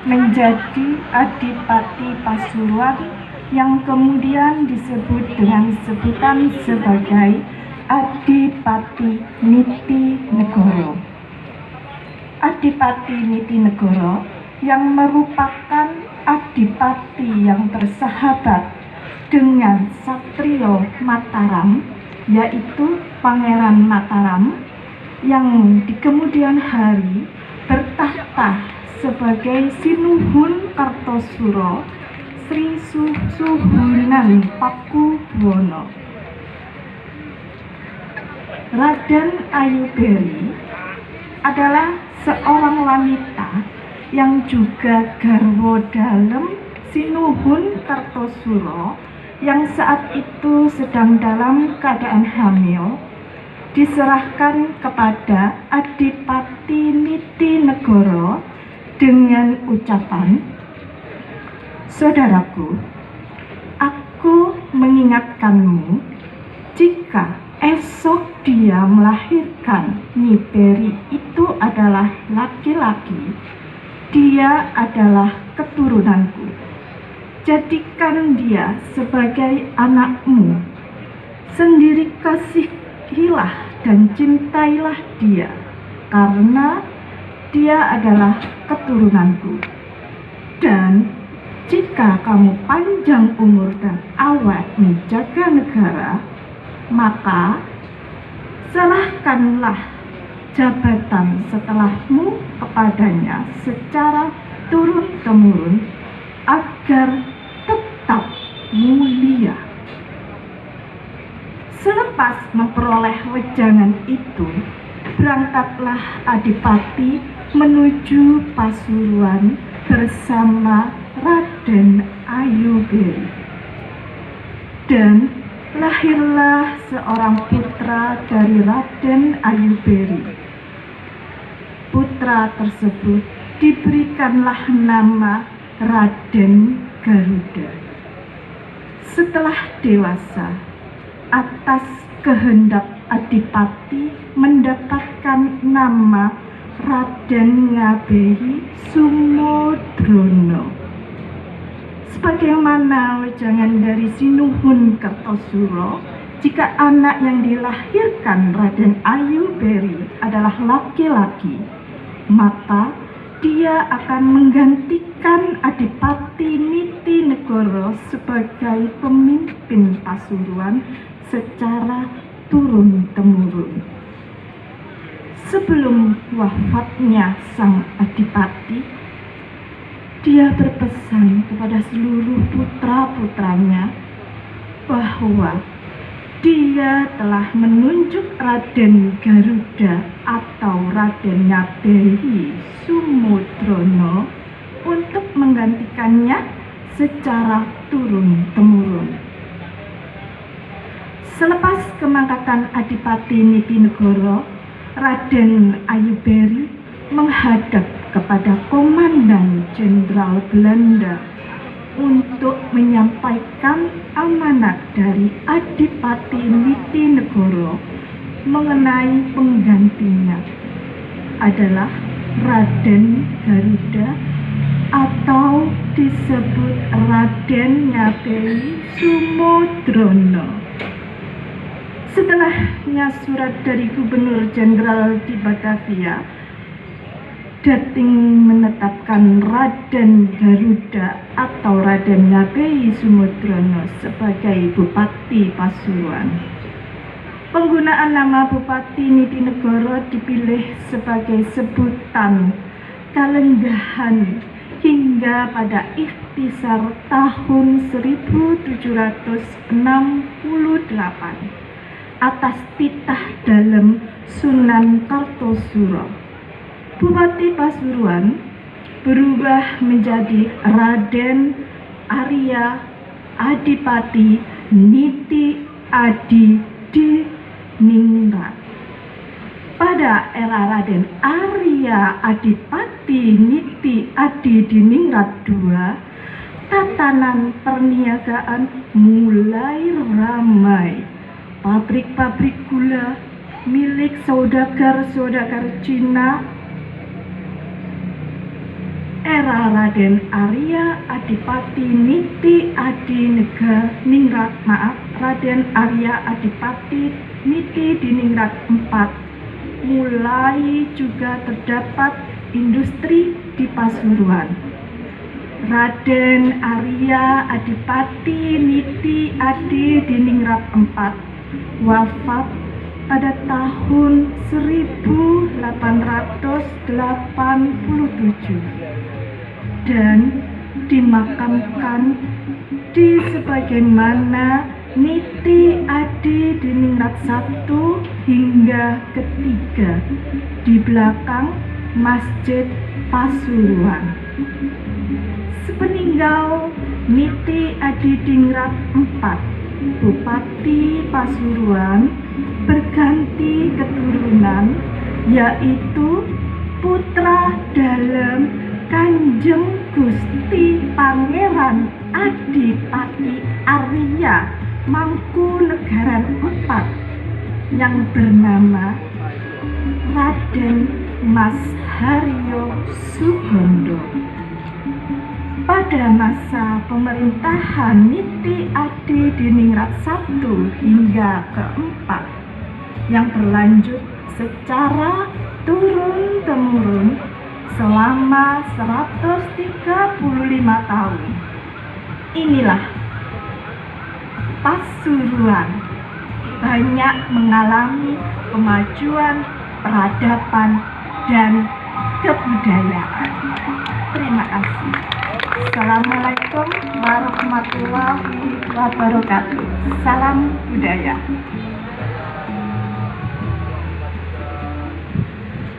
menjadi Adipati Pasuruan yang kemudian disebut dengan sebutan sebagai Adipati Nitinegoro. Adipati Nitinegoro yang merupakan adipati yang bersahabat dengan Satrio Mataram, yaitu Pangeran Mataram, yang di kemudian hari bertahta sebagai Sinuhun Kartosuro Sri Suhunan Pakubuwono. Raden Ayuberi adalah seorang wanita yang juga garwa dalem Sinuhun Kartosuro yang saat itu sedang dalam keadaan hamil, diserahkan kepada Adipati Nitinegoro dengan ucapan, "Saudaraku, aku mengingatkanmu, jika esok dia melahirkan Nyi Beri itu adalah laki-laki, dia adalah keturunanku. Jadikan dia sebagai anakmu sendiri, kasihilah dan cintailah dia, karena dia adalah keturunanku. Dan jika kamu panjang umur dan awet menjaga negara, maka serahkanlah jabatan setelahmu kepadanya secara turun-temurun agar tetap mulia." Selepas memperoleh wejangan itu, berangkatlah Adipati menuju Pasuruan bersama Raden Ayuberi. Dan lahirlah seorang putra dari Raden Ayuberi. Putra tersebut diberikanlah nama Raden Garuda. Setelah dewasa, atas kehendak Adipati mendapatkan nama Raden Ngabehi Sumodrono. Sebagaimana wejangan dari Sinuhun Kartosuro, jika anak yang dilahirkan Raden Ayuberi adalah laki-laki, maka dia akan menggantikan Adipati Nitinegoro sebagai pemimpin Pasuruan secara turun-temurun. Sebelum wafatnya sang Adipati, dia berpesan kepada seluruh putra-putranya bahwa dia telah menunjuk Raden Garuda atau Raden Ngabehi Sumodrono untuk menggantikannya secara turun-temurun. Selepas kemangkatan Adipati Nitinegoro, Raden Ayuberi menghadap kepada Komandan Jenderal Belanda untuk menyampaikan amanat dari Adipati Nitinegoro mengenai penggantinya adalah Raden Garuda atau disebut Raden Ngabehi Sumodrono. Setelahnya surat dari Gubernur Jenderal di Batavia, Dating menetapkan Raden Garuda atau Raden Ngabehi Sumodrono sebagai Bupati Pasuruan. Penggunaan nama Bupati Nitinegoro dipilih sebagai sebutan kalenggahan hingga pada ikhtisar tahun 1768 atas titah dalem Sunan Kartosuro. Bupati Pasuruan berubah menjadi Raden Arya Adipati Niti Adi Diningrat. Pada era Raden Arya Adipati Niti Adi Diningrat II, tatanan perniagaan mulai ramai. Pabrik-pabrik gula milik saudagar-saudagar Cina era Raden Arya Adipati Niti Raden Arya Adipati Niti Diningrat IV mulai juga terdapat industri di Pasuruan. Raden Arya Adipati Niti Adi Diningrat IV wafat pada tahun 1887 dan dimakamkan di sebagaimana Niti Adi Diningrat I hingga ketiga di belakang Masjid Pasuruan. Sepeninggal Niti Adi Diningrat IV, Bupati Pasuruan berganti keturunan, yaitu putra dalem Kanjeng Gusti Pangeran Adipati Arya Mangkunegaran IV yang bernama Raden Mas Haryo Sugondo. Pada masa pemerintahan Niti Adi Diningrat I hingga keempat yang berlanjut secara turun-temurun selama 135 tahun. Inilah Pasuruan banyak mengalami kemajuan peradaban dan kebudayaan. Terima kasih. Assalamualaikum warahmatullahi wabarakatuh. Salam budaya.